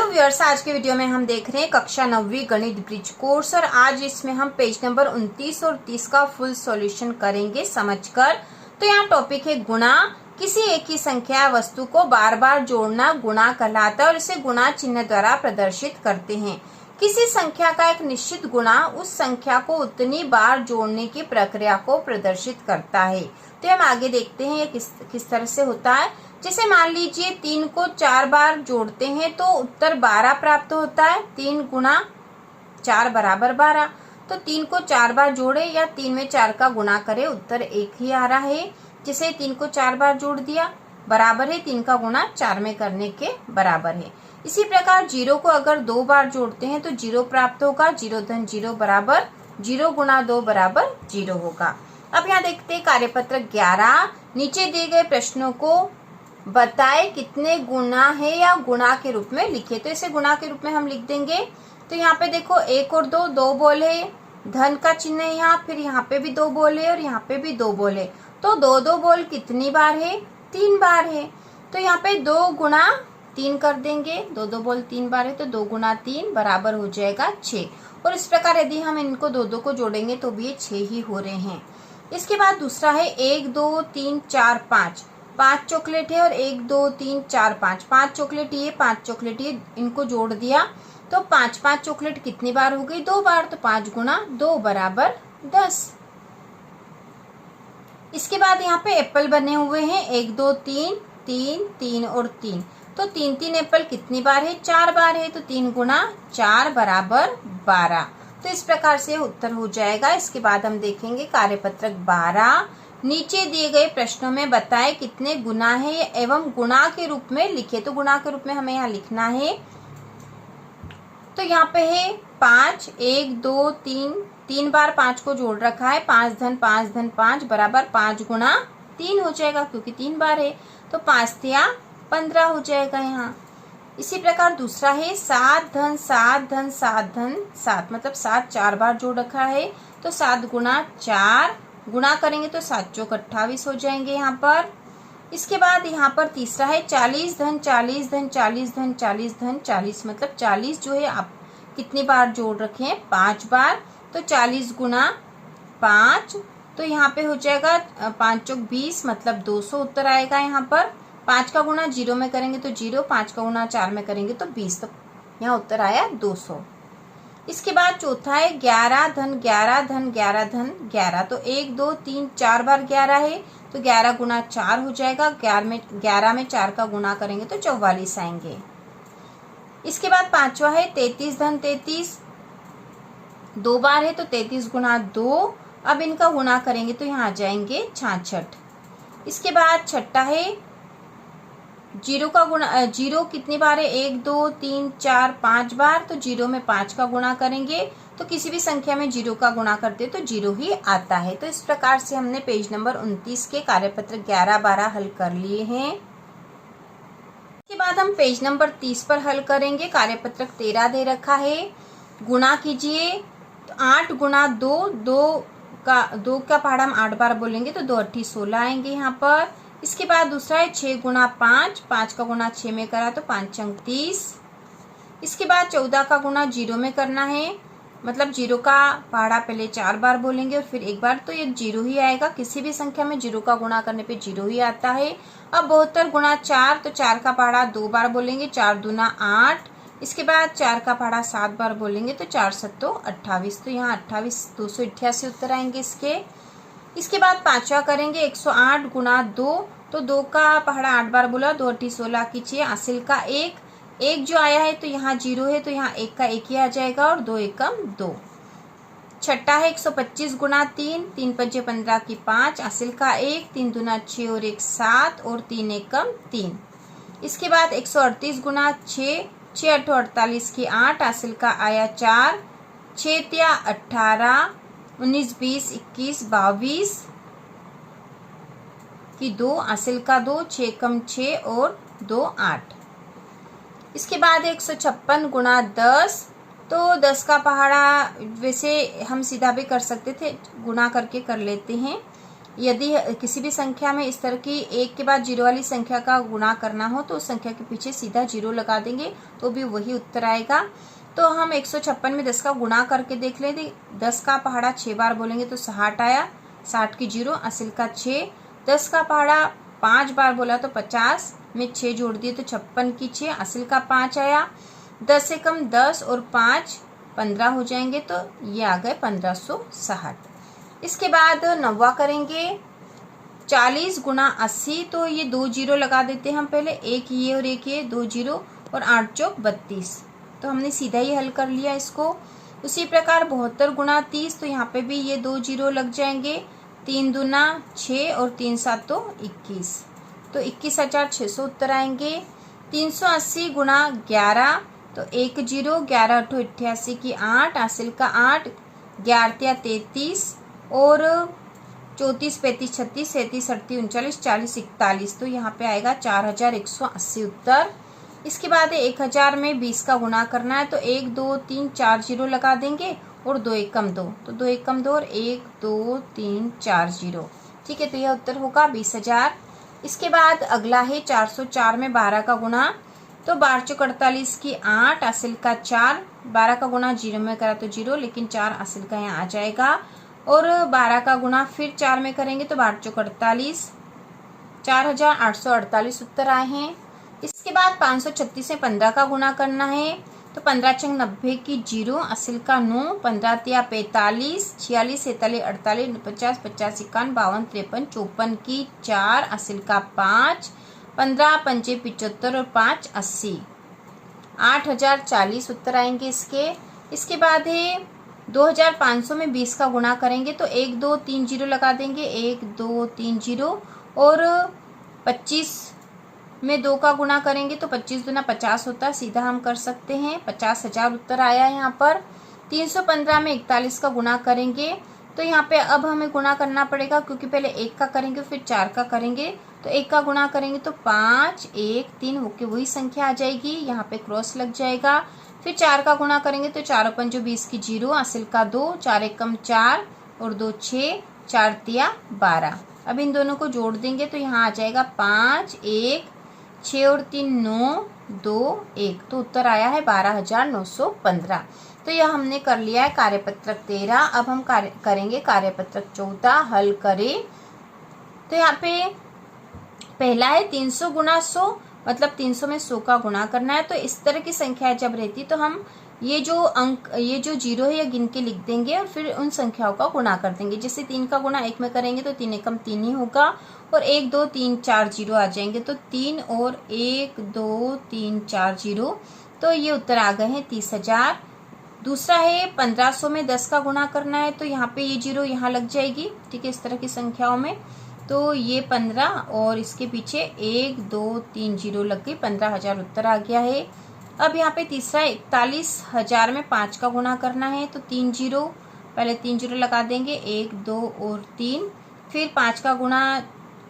Viewers, आज के video में हम देख रहे हैं कक्षा 9वीं गणित ब्रिज कोर्स और आज इसमें हम पेज नंबर 29 और 30 का फुल सॉल्यूशन करेंगे समझकर। तो यहाँ टॉपिक है गुणा। किसी एक ही संख्या या वस्तु को बार बार जोड़ना गुणा कहलाता है और इसे गुणा चिन्ह द्वारा प्रदर्शित करते हैं। किसी संख्या का एक निश्चित गुणा उस संख्या को उतनी बार जोड़ने की प्रक्रिया को प्रदर्शित करता है। तो हम आगे देखते हैं ये किस तरह से होता है। जैसे मान लीजिए 3 को 4 बार जोड़ते हैं तो उत्तर 12 प्राप्त होता है। 3 गुणा 4 बराबर 12। तो 3 को 4 बार जोड़े या 3 में 4 का गुणा करे, उत्तर 1 ही आ रहा है। जैसे 3 को 4 बार जोड़ दिया बराबर है 3 का गुणा 4 में करने के बराबर है। इसी प्रकार 0 को अगर 2 बार जोड़ते हैं तो 0 प्राप्त होगा। 0 धन 0 बराबर 0 गुणा 2 बराबर 0 होगा। अब यहाँ देखते हैं कार्यपत्र 11। नीचे दिए गए प्रश्नों को बताए कितने गुना है या गुणा के रूप में लिखे। तो इसे गुणा के रूप में हम लिख देंगे। तो यहाँ पे देखो 1 और 2 2 बोल है, धन का चिन्ह है यहाँ, फिर यहाँ पे भी 2 बोल है और यहाँ पे भी 2 बोल है। तो 2 बोल कितनी बार है? 3 बार है। तो यहाँ पे 2 गुणा 3 कर देंगे। 2 बोल 3 बार है तो 2 गुणा 3 बराबर हो जाएगा 6। और इस प्रकार यदि हम इनको 2 को जोड़ेंगे तो भी ये 6 ही हो रहे हैं। इसके बाद दूसरा है 1 2 3 4 5। 5 चॉकलेट है और 1 2 3 4 5। 5 चॉकलेट ये 5 चॉकलेट ये, इनको जोड़ दिया तो 5 चॉकलेट कितनी बार हो गई? 2 बार। तो 5 गुणा 2 बराबर 10। इसके बाद यहाँ पे एप्पल बने हुए हैं 1 2 3 3 3 और 3। तो 3 एप्पल कितनी बार है? 4 बार है। तो 3 गुणा 4 बराबर 12। तो इस प्रकार से उत्तर हो जाएगा। इसके बाद हम देखेंगे कार्यपत्रक 12। नीचे दिए गए प्रश्नों में बताए कितने गुना है एवं गुणा के रूप में लिखे। तो गुणा के रूप में हमें यहाँ लिखना है। तो यहाँ पे है 5 1 2 3 3 बार 5 को जोड़ रखा है। 5 धन 5 धन 5 बराबर 5 गुणा 3 हो जाएगा क्योंकि 3 बार है। तो 5 तिया 15 हो जाएगा यहाँ। इसी प्रकार दूसरा है 7 धन 7 धन 7 धन 7, मतलब 7 4 बार जोड़ रखा है। तो 7 गुणा 4 गुणा करेंगे तो 7 चौक 28 हो जाएंगे यहाँ पर। इसके बाद यहाँ पर तीसरा है 40 धन 40 धन 40 धन 40 धन 40, मतलब 40 जो है आप कितनी बार जोड़ रखे हैं? 5 बार। तो 40 गुणा 5, तो यहाँ पे हो जाएगा 5 चौक 20, मतलब 200 उत्तर आएगा यहाँ पर। 5 का गुणा 0 में करेंगे तो 0, 5 का गुणा 4 में करेंगे तो 20, तो यहाँ उत्तर आया 200। इसके बाद चौथा है 11 धन 11 धन 11 धन 11। तो 1 2 3 4 बार 11 है तो 11 गुणा 4 हो जाएगा। 11 में 4 का गुणा करेंगे तो 44 आएंगे। इसके बाद पांचवा है 33 धन 33। 2 बार है तो 33 गुणा 2। अब इनका गुणा करेंगे तो यहाँ आ जाएंगे 66। इसके बाद छठा है 0 का गुणा 0 कितनी बार है? 1 2 3 4 5 बार। तो 0 में 5 का गुणा करेंगे तो किसी भी संख्या में 0 का गुणा करते तो 0 ही आता है। तो इस प्रकार से हमने पेज नंबर 29 के कार्यपत्र 11 12 हल कर लिए हैं। इसके बाद हम पेज नंबर 30 पर हल करेंगे। कार्यपत्रक 13 दे रखा है। गुणा कीजिए। तो 8 गुणा 2 2 का पहाड़ा हम 8 बार बोलेंगे तो 2 8 16 आएंगे यहाँ पर। इसके बाद दूसरा है 6 गुणा 5। 5 का गुणा 6 में करा तो 5 अंक 30। इसके बाद 14 का गुणा 0 में करना है, मतलब 0 का पहाड़ा पहले 4 बार बोलेंगे और फिर 1 बार, तो ये 0 ही आएगा। किसी भी संख्या में 0 का गुणा करने पे 0 ही आता है। अब 72 गुणा 4, तो 4 का पहाड़ा 2 बार बोलेंगे, 4 दूना 8। इसके बाद 4 का पहाड़ा 7 बार बोलेंगे तो 4 सत्तो 28। तो यहाँ 28 288 उत्तर आएंगे इसके। इसके बाद पांचवा करेंगे 108 गुणा 2। तो 2 का पहाड़ा 8 बार बोला, 2 8 16 कीजिए। हासिल का 1 जो आया है तो यहाँ 0 है तो यहाँ 1 का 1 ही आ जाएगा और 2 एकम 2। छठा है 125 गुणा 3। 3 पंजे 15 की 5। हासिल का 1, 3 दूना 6 और 1 7 और 3 एकम 3। इसके बाद 138 गुणा 6। 6 8 48 की 8। हासिल का आया 4। 6 तिया 18, 19 20 21 22 की 2। हासिल का 2, 6 कम 6 और 2 8। इसके बाद 156 गुणा 10। तो 10 का पहाड़ा वैसे हम सीधा भी कर सकते थे, गुणा करके कर लेते हैं। यदि किसी भी संख्या में इस तरह की एक के बाद जीरो वाली संख्या का गुणा करना हो तो उस संख्या के पीछे सीधा जीरो लगा देंगे तो भी वही उत्तर आएगा। तो हम 156 में 10 का गुणा करके देख लेते। 10 का पहाड़ा 6 बार बोलेंगे तो 60 आया, 60 की जीरो, असिल का 6। 10 का पहाड़ा 5 बार बोला तो 50 में 6 जोड़ दिए तो 56 की 6, असिल का 5 आया। 10 से कम 10 और 5 15 हो जाएंगे तो ये आ गए 1560। इसके बाद 9वां करेंगे 40 गुणा 80, तो ये 2 जीरो लगा देते हैं हम पहले, एक ये और एक ये, 2 जीरो और 8 चौक 32, तो हमने सीधा ही हल कर लिया इसको। उसी प्रकार 72 गुणा 30, तो यहाँ पे भी ये 2 जीरो लग जाएंगे, 3 दूना 6 और 3 सात तो 21, तो 21,600 उत्तर आएंगे। 380 गुणा 11, तो 1 जीरो, 11 अठो 88 की 8, हासिल का 8, 11 33 और 34 35 36 37 38 39 40 41, तो यहाँ पे आएगा 4180 उत्तर। इसके बाद 1000 में 20 का गुणा करना है, तो 1 2 3 4 जीरो लगा देंगे और 2 एकम 2, तो 2 एकम 2 और 1 2 3 4 जीरो, ठीक है, तो यह उत्तर होगा 20,000। इसके बाद अगला है 404 में 12 का गुणा, तो 12 चौक 48 की 8, असिल का 4, 12 का गुणा जीरो में करा तो जीरो, लेकिन 4 असिल का यहाँ आ जाएगा। और 12 का गुणा फिर 4 में करेंगे तो 12 चौक 48, 4848 उत्तर आए हैं। इसके बाद 536 में 15 का गुणा करना है, तो 15 चंग 90 की जीरो, असिल का 9, 15 तिया 45, 46 47 48 49 50 51 52 53 54 की 4, असिल का 5, 15 पंचे 75 और 5 80, 8040 उत्तर आएंगे इसके। इसके बाद है 2500 में 20 का गुणा करेंगे, तो 1 2 3 जीरो लगा देंगे, 1 2 3 जीरो, और 25 में 2 का गुणा करेंगे तो 25 दूना 50 होता है, सीधा हम कर सकते हैं, 50,000 उत्तर आया है यहाँ पर। 315 में 41 का गुणा करेंगे, तो यहाँ पे अब हमें गुणा करना पड़ेगा, क्योंकि पहले 1 का करेंगे फिर 4 का करेंगे, तो 1 का गुणा करेंगे तो 5 1 3 होके वही संख्या आ जाएगी, यहाँ पे क्रॉस लग जाएगा। फिर 4 का गुणा करेंगे तो 4 पंजो 20 की जीरो, असिल का 2, 4 एकम 4 और 2 6, 4 तिया 12। अब इन दोनों को जोड़ देंगे तो यहाँ आ जाएगा 5 1 6 और 3 9 2 1, तो उत्तर आया है 12,915। तो यह हमने कर लिया है कार्यपत्रक 13। अब हम करेंगे कार्यपत्रक 14, हल करें। तो यहाँ पे पहला है 300 गुणा 100, मतलब 300 में 100 का गुणा करना है। तो इस तरह की संख्या जब रहती तो हम ये जो जीरो है ये गिन के लिख देंगे और फिर उन संख्याओं का गुणा कर देंगे। जैसे 3 का गुणा 1 में करेंगे तो 3 एकम 3 ही होगा, और 1 2 3 4 जीरो आ जाएंगे, तो 3 और 1 2 3 4 जीरो, तो ये उत्तर आ गए हैं 30,000। दूसरा है 1500 में 10 का गुणा करना है, तो यहाँ पे ये जीरो यहाँ लग जाएगी, ठीक है, इस तरह की संख्याओं में, तो ये 15 और इसके पीछे 1 2 3 जीरो लग गई, 15,000 उत्तर आ गया है। अब यहाँ पे तीसरा 41,000 में 5 का गुणा करना है, तो 3 जीरो, पहले 3 जीरो लगा देंगे, 1 2 और 3, फिर 5 का गुणा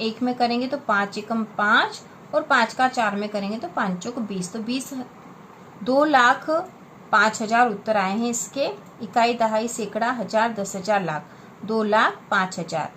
1 में करेंगे तो 5 एकम 5, और 5 का 4 में करेंगे तो 5 चौक 20, तो 2,05,000 उत्तर आए हैं इसके। इकाई दहाई सैकड़ा हजार 10,000 लाख, 2,05,000।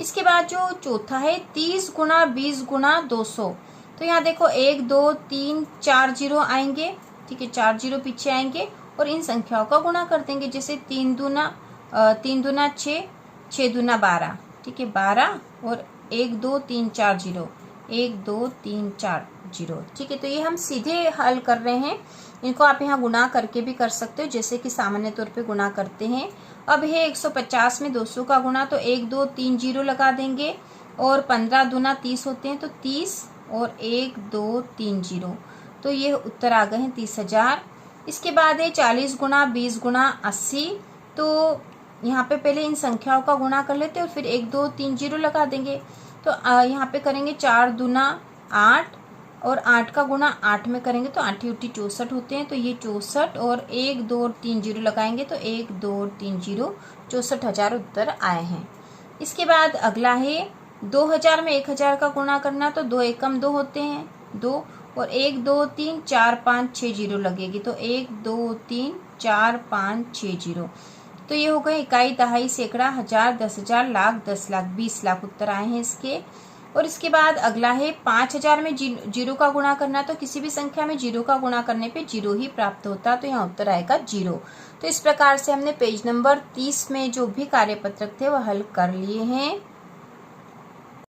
इसके बाद जो चौथा है 30 गुणा 20 गुणा 200, तो यहाँ देखो 1 2 3 4 जीरो आएंगे, ठीक है, 4 जीरो पीछे आएंगे और इन संख्याओं का गुणा कर देंगे। जैसे 3 दूना 6, 6 दूना 12, ठीक है, 12 और 1 2 3 4 जीरो, 1 2 3 4 जीरो, ठीक है, तो ये हम सीधे हल कर रहे हैं। इनको आप यहाँ गुणा करके भी कर सकते हो, जैसे कि सामान्य तौर पे गुणा करते हैं। अब है 150 में 200 का गुणा, तो 1 2 3 जीरो लगा देंगे, और 15 दूना 30 होते हैं, तो 30 और 1 2 3 जीरो, तो ये उत्तर आ गए हैं 30,000। इसके बाद है 40 गुणा 20 गुणा 80, तो यहाँ पे पहले इन संख्याओं का गुणा कर लेते हैं और फिर 1 2 3 जीरो लगा देंगे। तो यहाँ पे करेंगे 4 दूना 8, और 8 का गुणा 8 में करेंगे तो 8 उठी 64 होते हैं, तो ये 64, और 1 2 और 3 जीरो लगाएंगे तो 1 2 और 3 जीरो, 64,000 उत्तर आए हैं। इसके बाद अगला है 2000 में 1000 का गुणा करना, तो 2 एकम 2 होते हैं, 2, और 1 2 3 4 5 6 जीरो लगेगी, तो 1 2 3 4 5 6 जीरो, तो ये हो गए इकाई, दहाई, सैकड़ा, हजार, 10,000, लाख, 10 लाख, 20 लाख उत्तर आए हैं इसके। और इसके बाद अगला है 5,000 में जीरो का गुणा करना। तो किसी भी संख्या में जीरो का गुणा करने पे जीरो ही प्राप्त होता, तो यहाँ उत्तर आएगा जीरो। तो इस प्रकार से हमने पेज नंबर 30 में जो भी कार्यपत्रक थे वह हल कर लिए हैं।